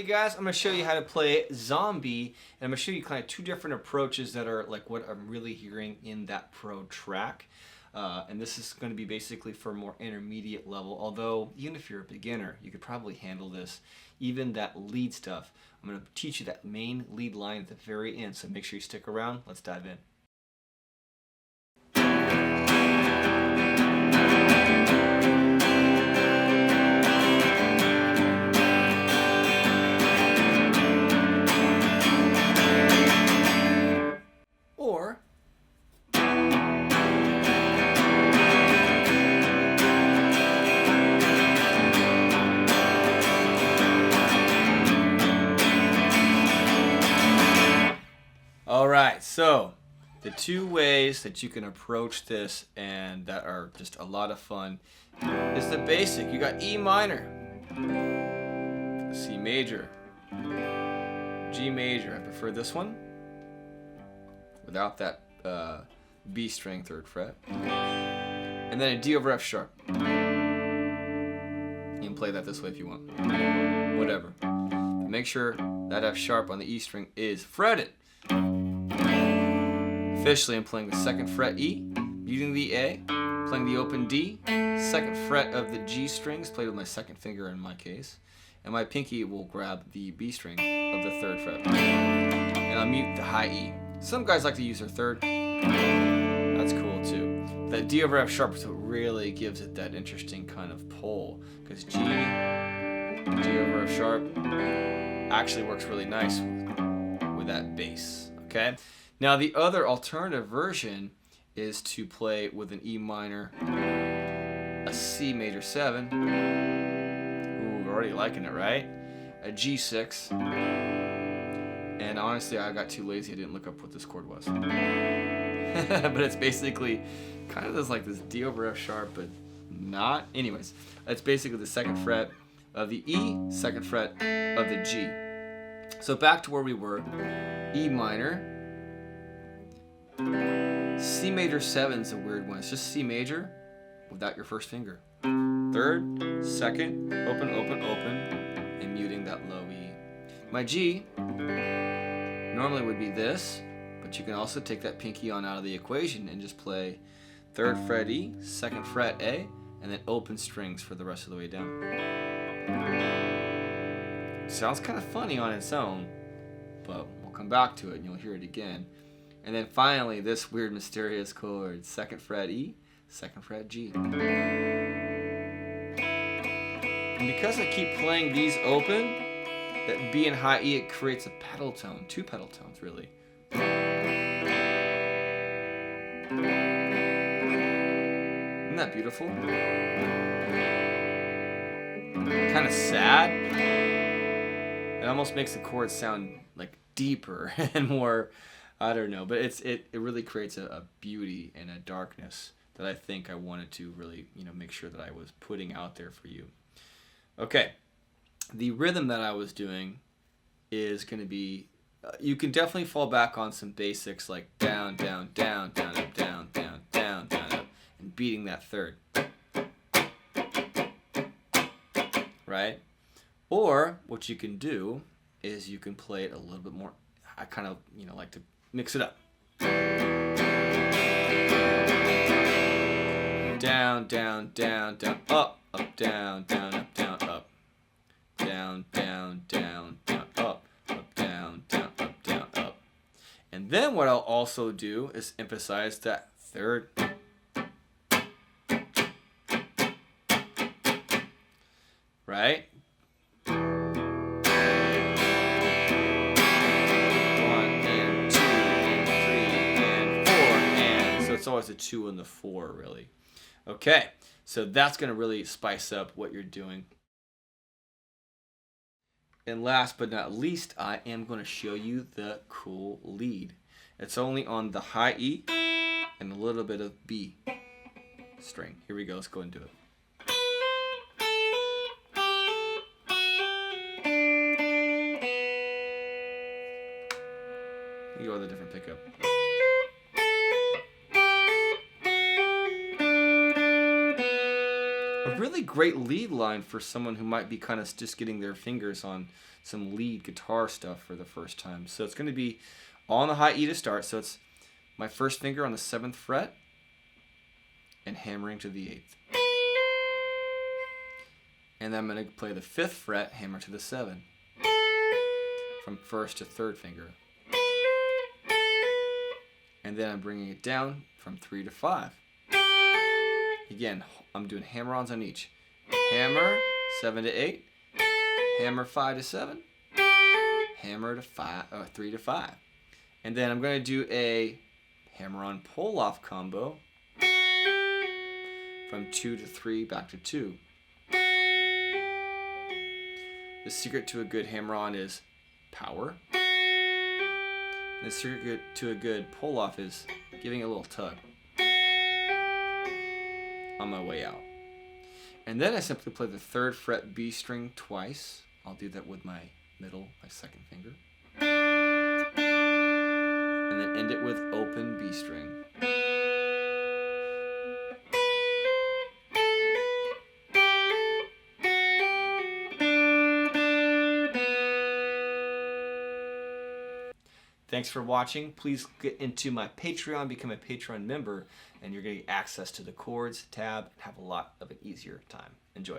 guys, I'm going to show you how to play Zombie, and I'm going to show you kind of two different approaches that are like what I'm really hearing in that pro track. And this is going to be basically for a more intermediate level, although even if you're a beginner, you could probably handle this. Even that lead stuff, I'm going to teach you that main lead line at the very end, so make sure you stick around. Let's dive in. Or all right, so the two ways that you can approach this and that are just a lot of fun is the basic. You got E minor, C major, G major. I prefer this one without that B string 3rd fret, and then a D over F sharp. You can play that this way if you want, whatever. But make sure that F sharp on the E string is fretted. Officially, I'm playing the 2nd fret E, muting the A, playing the open D, 2nd fret of the G strings, played with my 2nd finger in my case, and my pinky will grab the B string of the 3rd fret, and I'll mute the high E. Some guys like to use their 3rd. That's cool too. That D over F sharp is what really gives it that interesting kind of pull, because G over F sharp actually works really nice with that bass. Okay. Now the other alternative version is to play with an E minor, a C major 7. Ooh, we're already liking it, right? A G6. And honestly, I got too lazy. I didn't look up what this chord was. But it's basically kind of like this D over F sharp, but not. Anyways, it's basically the 2nd fret of the E, 2nd fret of the G. So back to where we were. E minor. C major 7 is a weird one. It's just C major without your 1st finger. 3rd, 2nd, open, open, open, and muting that low E. My G normally would be this, but you can also take that pinky on out of the equation and just play 3rd fret E, 2nd fret A, and then open strings for the rest of the way down. Sounds kind of funny on its own, but we'll come back to it and you'll hear it again. And then finally, this weird mysterious chord, 2nd fret E, 2nd fret G. And because I keep playing these open, that B and high E, it creates a pedal tone, 2 pedal tones really. Isn't that beautiful? Kind of sad. It almost makes the chords sound like deeper and more, I don't know, but it really creates a beauty and a darkness that I think I wanted to really, make sure that I was putting out there for you. Okay, the rhythm that I was doing is going to be, you can definitely fall back on some basics like down, down, down, down, up, down, down, down, down, up, and beating that 3rd. Right? Or what you can do is you can play it a little bit more. I kind of, like to mix it up. Down, down, down, down, up, down, down, up, down, up. Down, down, down, down, up, down, down, up, down, up. And then what I'll also do is emphasize that 3rd. Right? It's always a 2 and the 4 really. Okay, so that's going to really spice up what you're doing. And last but not least, I am going to show you the cool lead. It's only on the high E and a little bit of B string. Here we go, let's go and do it. You go with a different pickup. A really great lead line for someone who might be kind of just getting their fingers on some lead guitar stuff for the first time. So it's going to be on the high E to start. So it's my first finger on the 7th fret and hammering to the 8th. And then I'm going to play the 5th fret, hammer to the 7. From 1st to 3rd finger. And then I'm bringing it down from 3 to 5. Again, I'm doing hammer-ons on each. Hammer, 7 to 8. Hammer, 5 to 7. Hammer to 3 to 5. And then I'm going to do a hammer-on pull-off combo from 2 to 3 back to 2. The secret to a good hammer-on is power. And the secret to a good pull-off is giving it a little tug on my way out. And then I simply play the 3rd fret B string twice. I'll do that with my middle, my 2nd finger. And then end it with open B string. Thanks for watching. Please get into my Patreon, become a Patreon member, and you're going to get access to the chords tab and have a lot of an easier time. Enjoy.